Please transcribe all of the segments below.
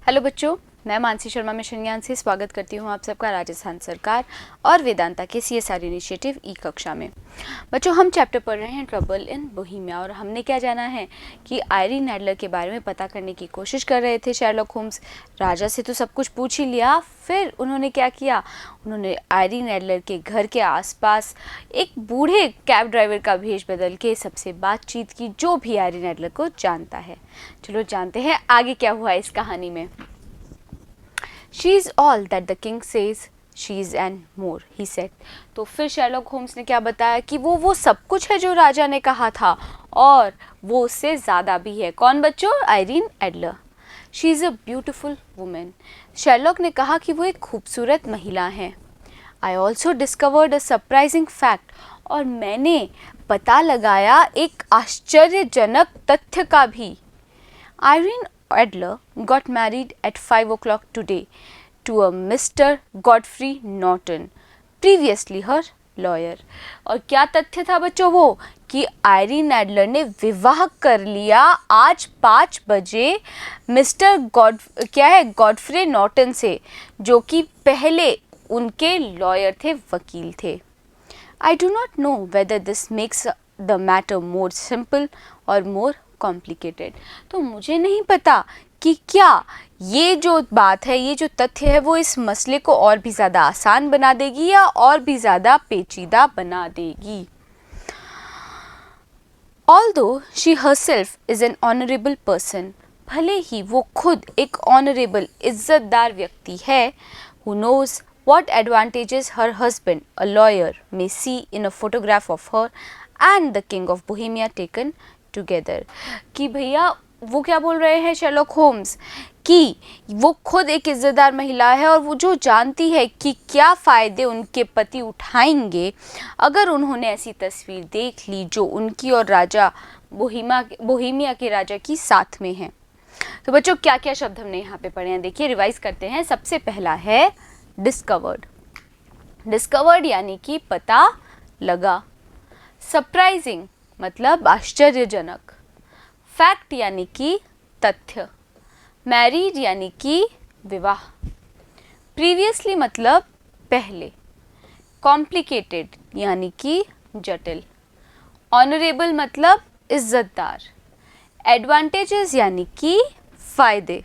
Hello बच्चों, मैं Mansi Sharma mission ज्ञान से स्वागत करती हूँ आप सबका राजस्थान सरकार और वेदांता के CSR इनिशिएटिव ई कक्षा में। बच्चों, हम चैप्टर पढ़ रहे हैं ट्रबल इन बोहेमिया और हमने क्या जाना है कि आयरीन एडलर के बारे में पता करने की कोशिश कर रहे थे शेरलॉक होम्स। राजा से तो सब कुछ पूछ ही लिया, फिर उन्होंने क्या किया, उन्होंने आयरीन एडलर के घर के आसपास एक बूढ़े कैब ड्राइवर का भेष बदल के सबसे बातचीत की जो भी आयरीन एडलर को जानता है। चलो जानते हैं आगे क्या हुआ इस कहानी में। She is all that the king says she is and more, he said. तो फिर शेरलॉक होम्स ने क्या बताया कि वो सब कुछ है जो राजा ने कहा था और वो उससे ज़्यादा भी है। कौन बच्चों? Irene Adler. She is a beautiful woman. Sherlock ने कहा कि वो एक खूबसूरत महिला है। I also discovered a surprising fact. और मैंने पता लगाया एक आश्चर्यजनक तथ्य का भी। Irene Adler got married at 5 o'clock today to a Mr. Godfrey Norton, previously her lawyer. और क्या तथ्य था बच्चों वो कि आयरीन एडलर ने विवाह कर लिया आज 5 बजे मिस्टर गॉडफ्रे नॉर्टन से, जो कि पहले उनके लॉयर थे, वकील थे। I do not know whether this makes the matter more simple or more complicated. तो मुझे नहीं पता कि क्या ये जो बात है, ये जो तथ्य है, वो इस मसले को और भी ज़्यादा आसान बना देगी या और भी ज़्यादा पेचीदा बना देगी। Although she herself is an honorable person, भले ही वो खुद एक ऑनरेबल इज्जतदार व्यक्ति है, who knows what advantages her husband, a lawyer, may see in a photograph of her and the king of Bohemia taken together. कि भैया वो क्या बोल रहे हैं शेरलॉक होम्स कि वो खुद एक इज्जतदार महिला है और वो जो जानती है कि क्या फ़ायदे उनके पति उठाएंगे अगर उन्होंने ऐसी तस्वीर देख ली जो उनकी और राजा बोहेमिया के राजा की साथ में है। तो बच्चों, क्या क्या शब्द हमने यहाँ पे पढ़े हैं, देखिए रिवाइज करते हैं। सबसे पहला है डिस्कवर्ड। डिस्कवर्ड यानी कि पता लगा। सरप्राइजिंग मतलब आश्चर्यजनक। फैक्ट यानी कि तथ्य। मैरिड यानी कि विवाह। प्रीवियसली मतलब पहले। कॉम्प्लिकेटेड यानी कि जटिल। ऑनरेबल मतलब इज्जतदार। एडवांटेजेस यानी कि फायदे।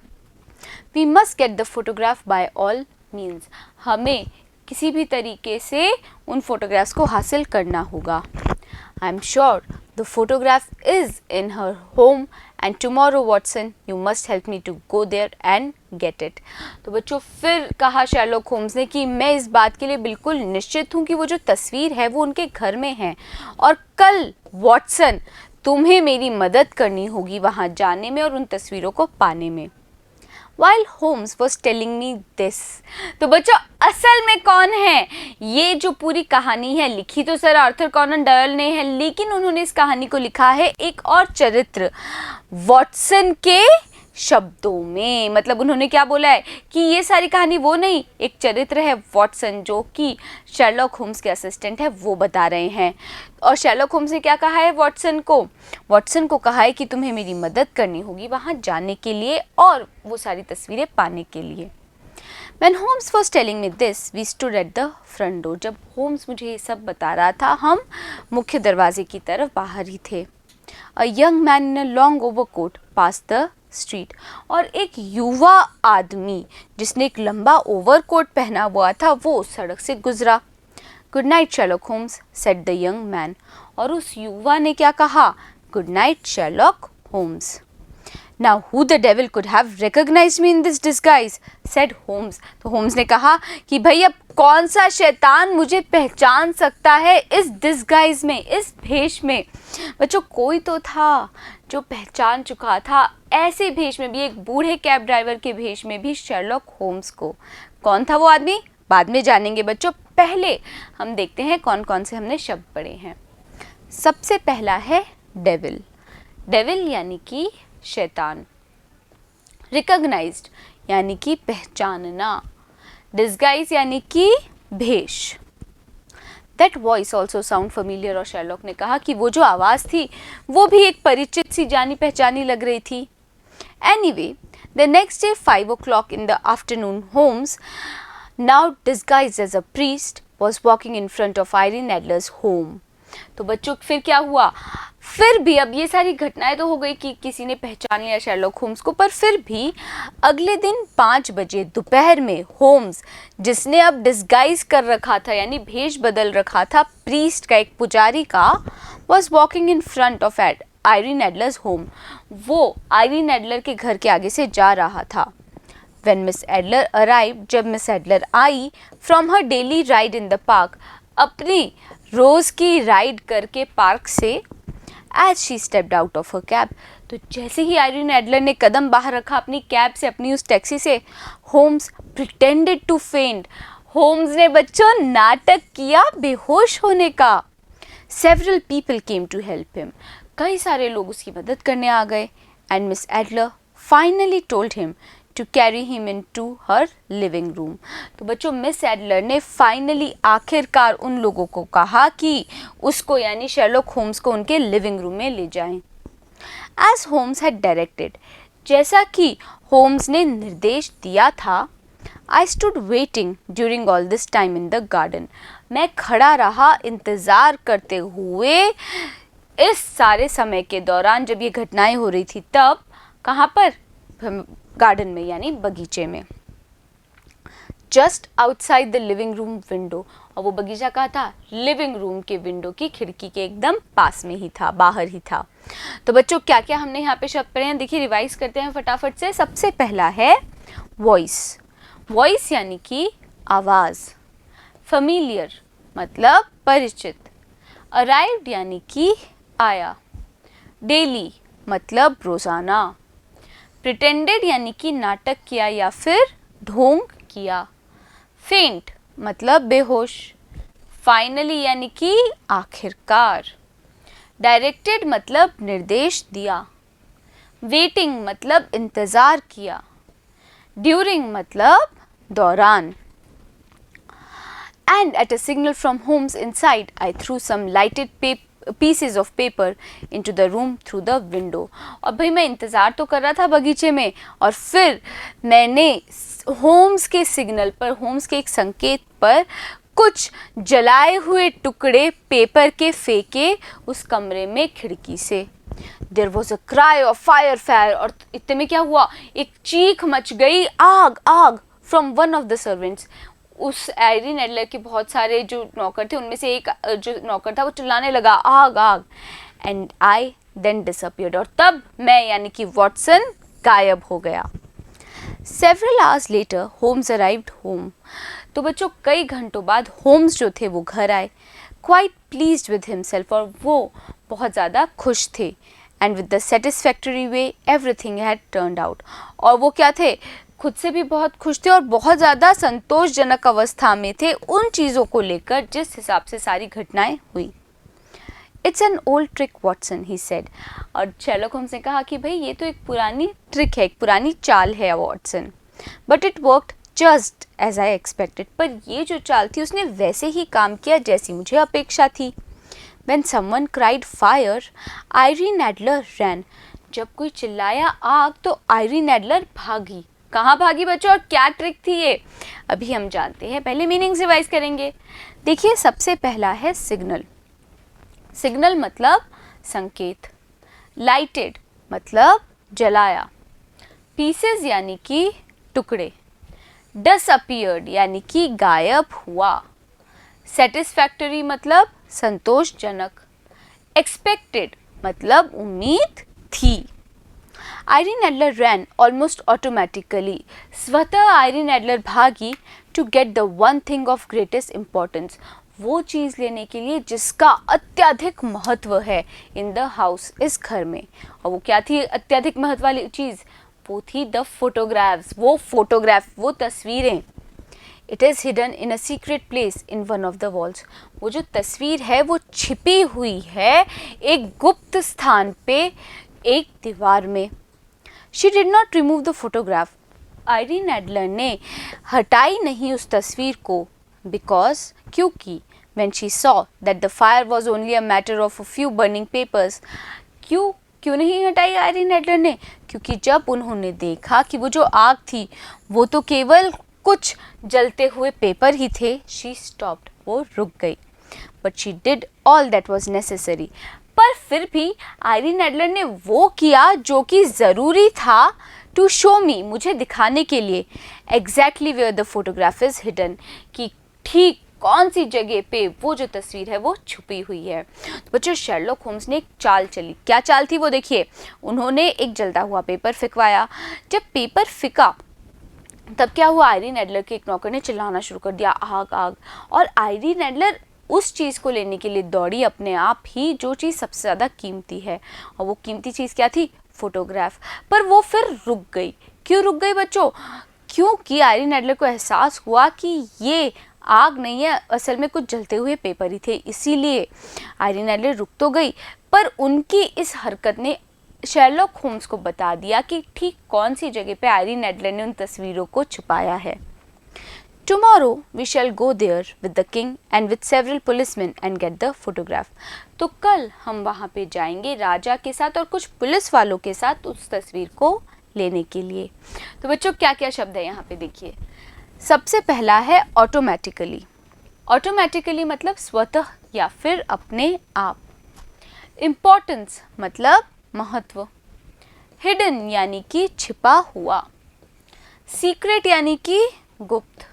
We must get the photograph by all means, हमें किसी भी तरीके से उन फोटोग्राफ्स को हासिल करना होगा। I am sure the photograph is in her home and tomorrow Watson you must help me to go there and get it. तो बच्चों, फिर कहा शेरलॉक होम्स ने कि मैं इस बात के लिए बिल्कुल निश्चित हूँ कि वो जो तस्वीर है वो उनके घर में है और कल वॉटसन तुम्हें मेरी मदद करनी होगी वहाँ जाने में और उन तस्वीरों को पाने में। While Holmes was telling me this, तो बच्चों असल में कौन है? ये जो पूरी कहानी है लिखी तो सर आर्थर कॉनन डॉयल ने है, लेकिन उन्होंने इस कहानी को लिखा है एक और चरित्र वॉटसन के शब्दों में। मतलब उन्होंने क्या बोला है कि ये सारी कहानी वो नहीं, एक चरित्र है वॉटसन जो कि शेरलॉक होम्स के असिस्टेंट है, वो बता रहे हैं। और शेरलॉक होम्स ने क्या कहा है वॉटसन को? वॉटसन को कहा है कि तुम्हें मेरी मदद करनी होगी वहाँ जाने के लिए और वो सारी तस्वीरें पाने के लिए। When Holmes was telling me this, we stood at the front door. जब होम्स मुझे ये सब बता रहा था, हम मुख्य दरवाजे की तरफ बाहर ही थे। A young man in a long overcoat passed the street. और एक युवा आदमी जिसने एक लंबा ओवरकोट पहना हुआ था वो सड़क से गुजरा। Good night, Sherlock Holmes, said the young man. और उस युवा ने क्या कहा? Good night, Sherlock Holmes. Now who the devil could have recognized me in this disguise? said Holmes. तो होम्स ने कहा कि भाई अब कौन सा शैतान मुझे पहचान सकता है इस डिस्गाइज में, इस भेष में। बच्चों, कोई तो था जो पहचान चुका था ऐसे भेष में भी, एक बूढ़े कैब ड्राइवर के भेष में भी शेरलॉक होम्स को। कौन था वो आदमी? बाद में जानेंगे बच्चों। पहले हम देखते हैं कौन कौन से हमने शब्द पढ़े हैं। सबसे पहला है डेविल। डेविल यानी कि शैतान। रिकॉग्नाइज्ड यानी कि पहचानना। डिस्गाइज यानी कि भेष। That voice also sound familiar. और शेरलॉक ने कहा कि वो जो आवाज़ थी वो भी एक परिचित सी जानी पहचानी लग रही थी। Anyway The next day, 5 o'clock in the afternoon, Holmes, now disguised as a priest, was walking in front of Irene Adler's home. तो बच्चों फिर क्या हुआ, फिर भी अब ये सारी घटनाएं तो हो गई कि किसी ने पहचान लिया शेरलॉक होम्स को, पर फिर भी अगले दिन 5 बजे दोपहर में होम्स, जिसने अब डिस्गाइज कर रखा था यानी भेष बदल रखा था प्रीस्ट का, एक पुजारी का, was walking in front of Irene Adler's home. वो आयरीन एडलर के घर के आगे से जा रहा था। When Miss Adler arrived, जब मिस एडलर आई from her daily ride in the park, अपनी रोज़ की राइड करके पार्क से, as she stepped out of her cab, तो जैसे ही आयरीन एडलर ने कदम बाहर रखा अपनी कैब से, अपनी उस टैक्सी से, Holmes pretended to faint, Holmes ने बच्चों नाटक किया बेहोश होने का। Several people came to help him, कई सारे लोग उसकी मदद करने आ गए। And Miss Adler finally told him to carry him in to her living room, तो बच्चों मिस एडलर ने फाइनली आखिरकार उन लोगों को कहा कि उसको यानी शेरलॉक होम्स को उनके लिविंग रूम में ले जाएं। एज होम्स हैड डायरेक्टेड, जैसा कि होम्स ने निर्देश दिया था, I stood waiting during all this time in the garden, मैं खड़ा रहा इंतज़ार करते हुए इस सारे समय के दौरान, जब ये घटनाएं हो रही थी तब, कहाँ पर, गार्डन में यानी बगीचे में। Just outside the living room window, और वो बगीचा कहाँ था, लिविंग रूम के विंडो की खिड़की के एकदम पास में ही था, बाहर ही था। तो बच्चों क्या क्या हमने यहाँ पे शब्द पढ़े हैं, देखिए रिवाइज करते हैं फटाफट से। सबसे पहला है वॉइस, वॉइस यानी कि आवाज़। फेमिलियर मतलब परिचित। अराइव्ड यानी कि आया। डेली मतलब रोज़ाना। प्रिटेंडेड यानी कि नाटक किया या फिर ढोंग किया। फेंट मतलब बेहोश। फाइनली यानी कि आखिरकार। डायरेक्टेड मतलब निर्देश दिया। वेटिंग मतलब इंतज़ार किया। ड्यूरिंग मतलब दौरान। And at a signal from Holmes inside, I threw some lighted pieces of paper into the room through the window. और भाई मैं इंतज़ार तो कर रहा था बगीचे में, और फिर मैंने होम्स के सिग्नल पर, होम्स के एक संकेत पर कुछ जलाए हुए टुकड़े पेपर के फेंके उस कमरे में खिड़की से। There was a cry of fire, fire, और इतने में क्या हुआ, एक चीख मच गई, आग आग, from one of the servants. उस आयरीन एडलर के बहुत सारे जो नौकर थे उनमें से एक जो नौकर था वो चिल्लाने लगा आग आग। एंड आई देन डिसअपियर्ड, और तब मैं यानी कि वॉटसन गायब हो गया। Several hours later Holmes arrived home, तो बच्चों कई घंटों बाद होम्स जो थे वो घर आए। क्वाइट प्लीज्ड विद हिमसेल्फ, और वो बहुत ज़्यादा खुश थे। And with the satisfactory way everything had turned out, और वो क्या थे, खुद से भी बहुत खुश थे और बहुत ज़्यादा संतोषजनक अवस्था में थे उन चीज़ों को लेकर जिस हिसाब से सारी घटनाएं हुई। It's an old trick Watson, he said, और शेरलॉक होम्स ने कहा कि भाई ये तो एक पुरानी ट्रिक है, एक पुरानी चाल है Watson, but it worked just as I expected, पर ये जो चाल थी उसने वैसे ही काम किया जैसी मुझे अपेक्षा थी। When someone cried fire, Irene Adler ran, जब कोई चिल्लाया आग तो आयरीन एडलर भागी। कहाँ भागी बच्चों, और क्या ट्रिक थी ये, अभी हम जानते हैं, पहले मीनिंग्स रिवाइज करेंगे। देखिए सबसे पहला है सिग्नल, सिग्नल मतलब संकेत। लाइटेड मतलब जलाया। पीसेस यानी कि टुकड़े। डिसअपीयर्ड यानी कि गायब हुआ। सेटिस्फैक्टरी मतलब संतोषजनक। एक्सपेक्टेड मतलब उम्मीद थी। Irene Adler ran almost automatically, स्वतः आयरीन एडलर भागी to get the one thing of greatest importance, वो चीज़ लेने के लिए जिसका अत्यधिक महत्व है इन द हाउस, इस घर में। और वो क्या थी अत्यधिक महत्व वाली चीज़, वो थी द फोटोग्राफ्स, वो फोटोग्राफ, वो तस्वीरें। It is hidden in a secret place in one of the walls, वो जो तस्वीर है वो छिपी हुई है एक गुप्त स्थान पे, एक दीवार में। She did not remove the photograph, Irene Adler ने हटाई नहीं उस तस्वीर को, बिकॉज क्योंकि when she saw that the fire was only a matter of a few burning papers, क्यों, क्यों नहीं हटाई आयरीन एडलर ने? क्योंकि जब उन्होंने देखा कि वो जो आग थी वो तो केवल कुछ जलते हुए पेपर ही थे, शी स्टॉप्ड, वो रुक गई। But she did all that was necessary, पर फिर भी आयरीन एडलर ने वो किया जो कि ज़रूरी था, टू शो मी, मुझे दिखाने के लिए, exactly where the photograph is hidden, कि ठीक कौन सी जगह पे वो जो तस्वीर है वो छुपी हुई है। तो बच्चों, शेरलॉक होम्स ने एक चाल चली। क्या चाल थी वो देखिए। उन्होंने एक जलता हुआ पेपर फिकवाया। जब पेपर फिका तब क्या हुआ, आयरीन एडलर के एक नौकर ने चिल्लाना शुरू कर दिया, आग आग। और आयरीन एडलर उस चीज़ को लेने के लिए दौड़ी अपने आप ही जो चीज़ सबसे ज़्यादा कीमती है, और वो कीमती चीज़ क्या थी, फोटोग्राफ। पर वो फिर रुक गई। क्यों रुक गई बच्चों? क्योंकि आयरीन एडलर को एहसास हुआ कि ये आग नहीं है, असल में कुछ जलते हुए पेपर ही थे। इसीलिए आयरीन एडलर रुक तो गई, पर उनकी इस हरकत ने शेरलॉक होम्स को बता दिया कि ठीक कौन सी जगह पे आयरीन एडलर ने उन तस्वीरों को छुपाया है। Tomorrow we shall go there with the king and with several policemen and get the photograph. तो कल हम वहाँ पे जाएंगे राजा के साथ और कुछ पुलिस वालों के साथ उस तस्वीर को लेने के लिए। तो बच्चों, क्या क्या शब्द है यहाँ पे देखिए। सबसे पहला है ऑटोमेटिकली। ऑटोमेटिकली मतलब स्वतः या फिर अपने आप। इम्पोर्टेंस मतलब महत्व। हिडन यानी कि छिपा हुआ। सीक्रेट यानी कि गुप्त।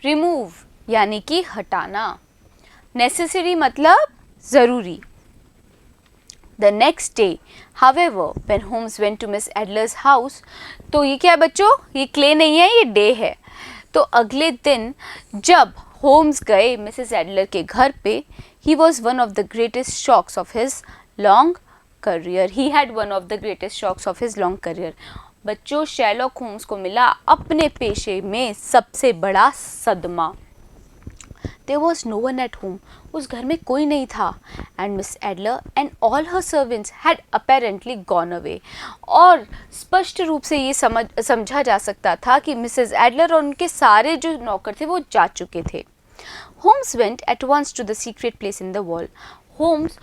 रिमूव यानी कि हटाना। नेसेसरी मतलब ज़रूरी। The next day however when Holmes went to miss Adler's house, तो ये क्या है बच्चों, ये क्ले नहीं है, ये डे है। तो अगले दिन जब होम्स गए मिसेस एडलर के घर पे, he was one of the greatest shocks of his long career. He had one of the greatest shocks of his long career. बच्चों, शेरलॉक होम्स को मिला अपने पेशे में सबसे बड़ा सदमा। There was no one at home. उस घर में कोई नहीं था। And Miss Adler and all her servants had apparently gone away. और स्पष्ट रूप से ये समझा जा सकता था कि मिसेस एडलर और उनके सारे जो नौकर थे वो जा चुके थे। Holmes went at once to the secret place in the wall. Holmes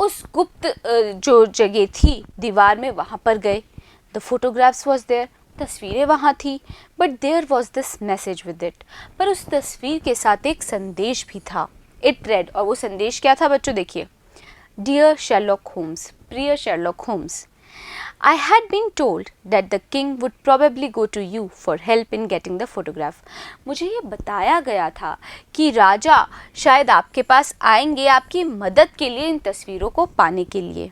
उस गुप्त जो जगह थी दीवार में वहाँ पर गए। The photographs was there. तस्वीरें वहाँ थी। But there was this message with it, पर उस तस्वीर के साथ एक संदेश भी था। इट रेड, और वो संदेश क्या था बच्चों देखिए। डियर शेरलॉक होम्स, प्रिय Sherlock Holmes, I had been told that the king would probably go to you for help in getting the photograph. मुझे ये बताया गया था कि राजा शायद आपके पास आएंगे आपकी मदद के लिए इन तस्वीरों को पाने के लिए।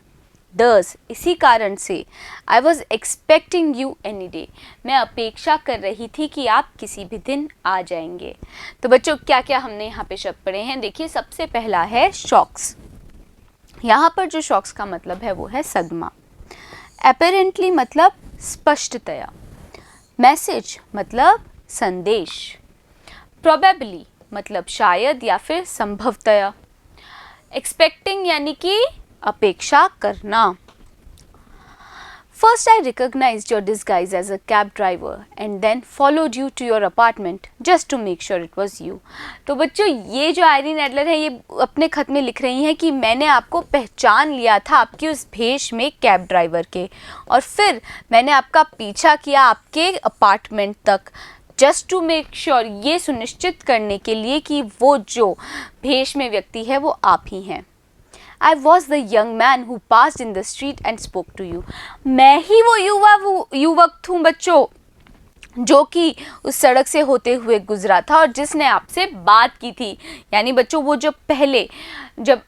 Thus, इसी कारण से I was expecting you any day. मैं अपेक्षा कर रही थी कि आप किसी भी दिन आ जाएंगे। तो बच्चों, क्या क्या हमने यहाँ पे शब्द पढ़े हैं देखिए। सबसे पहला है शॉक्स। यहाँ पर जो शॉक्स का मतलब है वो है सदमा। Apparently मतलब स्पष्टतया। मैसेज मतलब संदेश। Probably मतलब शायद या फिर संभवतया। Expecting यानी कि अपेक्षा करना। First I recognized your disguise as a cab driver and then followed you to your apartment just to make sure it was you. तो बच्चों, ये जो आयरीन एडलर है ये अपने खत में लिख रही हैं कि मैंने आपको पहचान लिया था आपकी उस भेष में कैब ड्राइवर के, और फिर मैंने आपका पीछा किया आपके अपार्टमेंट तक, जस्ट टू मेक श्योर, ये सुनिश्चित करने के लिए कि वो जो भेष में व्यक्ति है वो आप ही हैं। I was the young man who passed in the street and spoke to you. मैं ही वो युवक हूँ बच्चों जो कि उस सड़क से होते हुए गुजरा था और जिसने आपसे बात की थी। यानी बच्चों, वो जो पहले जब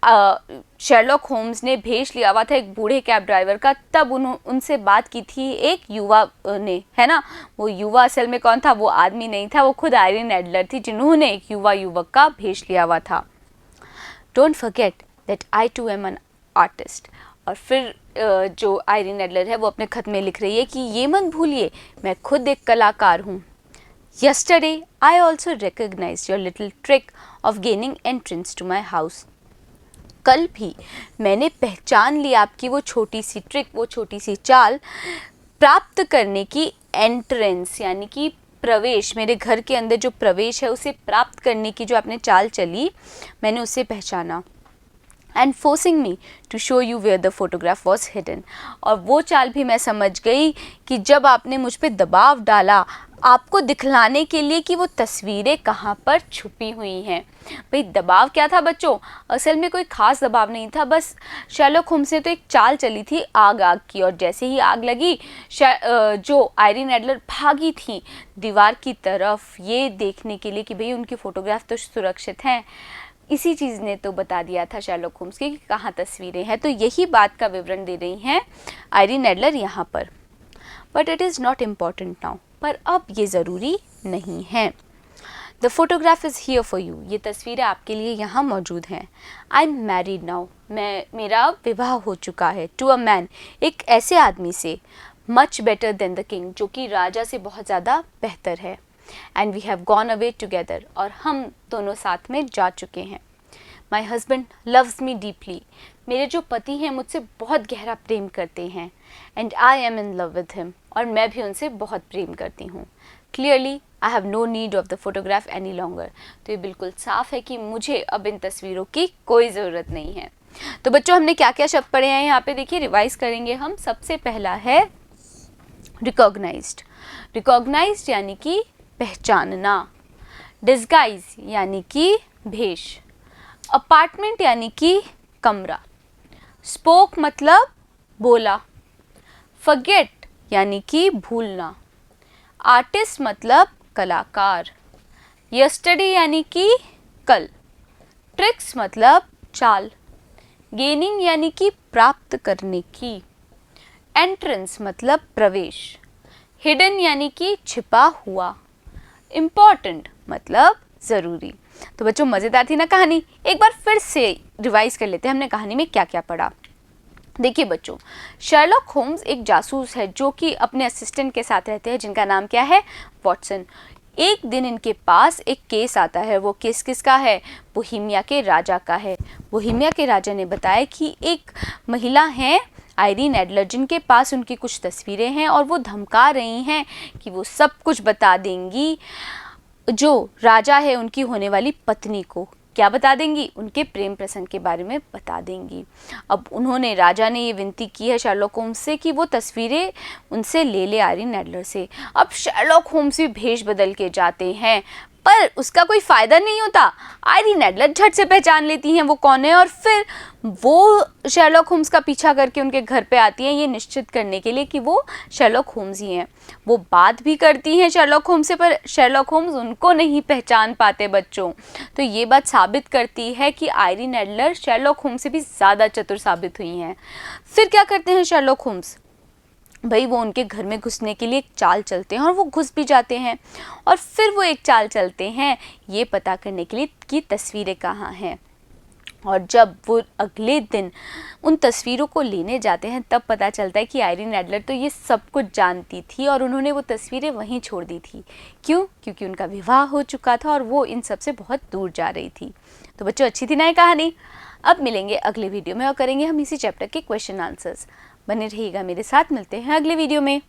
शेरलॉक होम्स ने भेष लिया हुआ था एक बूढ़े कैब ड्राइवर का, तब उनसे बात की थी एक युवा ने, है ना। वो युवा असल में कौन था? वो आदमी नहीं था, वो खुद आयरीन एडलर थी जिन्होंने एक युवक का भेष लिया हुआ था। Don't forget that I too am an artist. और फिर जो आयरीन एडलर है वो अपने खत में लिख रही है कि ये मत भूलिए मैं खुद एक कलाकार हूँ। Yesterday I also recognized your little trick of gaining entrance to my house. कल भी मैंने पहचान ली आपकी वो छोटी सी ट्रिक, वो छोटी सी चाल प्राप्त करने की, एंट्रेंस यानी कि प्रवेश, मेरे घर के अंदर जो प्रवेश है उसे प्राप्त करने की जो आपने चाल चली, मैंने उसे पहचाना। And forcing me to show you where the photograph was hidden. और वो चाल भी मैं समझ गई कि जब आपने मुझ पर दबाव डाला आपको दिखलाने के लिए कि वो तस्वीरें कहाँ पर छुपी हुई हैं। भाई दबाव क्या था बच्चों? असल में कोई ख़ास दबाव नहीं था, बस शर्लॉक होम्स ने तो एक चाल चली थी आग की, और जैसे ही आग लगी जो आयरीन एडलर भागी थी दीवार की तरफ ये देखने के लिए कि भाई उनकी फ़ोटोग्राफ तो सुरक्षित हैं। इसी चीज़ ने तो बता दिया था शर्लॉक होम्स की कि कहाँ तस्वीरें हैं। तो यही बात का विवरण दे रही हैं आयरीन एडलर यहाँ पर। But it is not important now, पर अब ये ज़रूरी नहीं है। The photograph is here for you, ये तस्वीरें आपके लिए यहाँ मौजूद हैं। आई एम मैरिड नाउ, मेरा विवाह हो चुका है। टू अ मैन, एक ऐसे आदमी से, much better than the king, जो कि राजा से बहुत ज़्यादा बेहतर है। And we have gone away together, और हम दोनों साथ में जा चुके हैं। My husband loves me deeply, मेरे जो पति हैं मुझसे बहुत गहरा प्रेम करते हैं। And I am in love with him, और मैं भी उनसे बहुत प्रेम करती हूँ। Clearly I have no need of the photograph any longer, तो ये बिल्कुल साफ है कि मुझे अब इन तस्वीरों की कोई ज़रूरत नहीं है। तो बच्चों हमने क्या क्या शब्द पढ़े हैं यहाँ पे देखिए, रिवाइज करेंगे हम। सबसे पहला है रिकॉग्नाइज्ड। रिकॉग्नाइज्ड यानी कि पहचानना। डिस्गाइज यानी कि भेष। अपार्टमेंट यानी कि कमरा। स्पोक मतलब बोला। फॉरगेट यानी कि भूलना। आर्टिस्ट मतलब कलाकार। यस्टरडे यानी कि कल। ट्रिक्स मतलब चाल। गेनिंग यानी कि प्राप्त करने की। एंट्रेंस मतलब प्रवेश। हिडन यानी कि छिपा हुआ। इम्पॉर्टेंट मतलब ज़रूरी। तो बच्चों मज़ेदार थी ना कहानी? एक बार फिर से रिवाइज कर लेते हैं हमने कहानी में क्या क्या पढ़ा। देखिए बच्चों, शर्लॉक होम्स एक जासूस है जो कि अपने असिस्टेंट के साथ रहते हैं जिनका नाम क्या है? वॉटसन। एक दिन इनके पास एक केस आता है। वो केस किसका है? बोहेमिया के राजा का है। बोहेमिया के राजा ने बताया कि एक महिला है आयरीन एडलर, जिनके पास उनकी कुछ तस्वीरें हैं और वो धमका रही हैं कि वो सब कुछ बता देंगी जो राजा है उनकी होने वाली पत्नी को। क्या बता देंगी? उनके प्रेम प्रसंग के बारे में बता देंगी। अब उन्होंने, राजा ने ये विनती की है शर्लॉक होम्स से कि वो तस्वीरें उनसे ले ले आयरीन एडलर से। अब शर्लॉक होम्स भी भेष बदल के जाते हैं, पर उसका कोई फ़ायदा नहीं होता। आयरीन एडलर झट से पहचान लेती हैं वो कौन है, और फिर वो शर्लॉक होम्स का पीछा करके उनके घर पे आती हैं ये निश्चित करने के लिए कि वो शर्लॉक होम्स ही हैं। वो बात भी करती हैं शर्लॉक होम्स से, पर शर्लॉक होम्स उनको नहीं पहचान पाते बच्चों। तो ये बात साबित करती है कि आयरीन एडलर शर्लॉक होम्स से भी ज़्यादा चतुर साबित हुई हैं। फिर क्या करते हैं शर्लॉक होम्स? भाई वो उनके घर में घुसने के लिए एक चाल चलते हैं और वो घुस भी जाते हैं। और फिर वो एक चाल चलते हैं ये पता करने के लिए कि तस्वीरें कहाँ हैं। और जब वो अगले दिन उन तस्वीरों को लेने जाते हैं तब पता चलता है कि आयरीन एडलर तो ये सब कुछ जानती थी और उन्होंने वो तस्वीरें वहीं छोड़ दी थी। क्यों? क्योंकि उनका विवाह हो चुका था और वो इन सब से बहुत दूर जा रही थी। तो बच्चों अच्छी थी ना ये कहानी? अब मिलेंगे अगले वीडियो में और करेंगे हम इसी चैप्टर के क्वेश्चन आंसर्स। बने रहिएगा मेरे साथ, मिलते हैं अगले वीडियो में।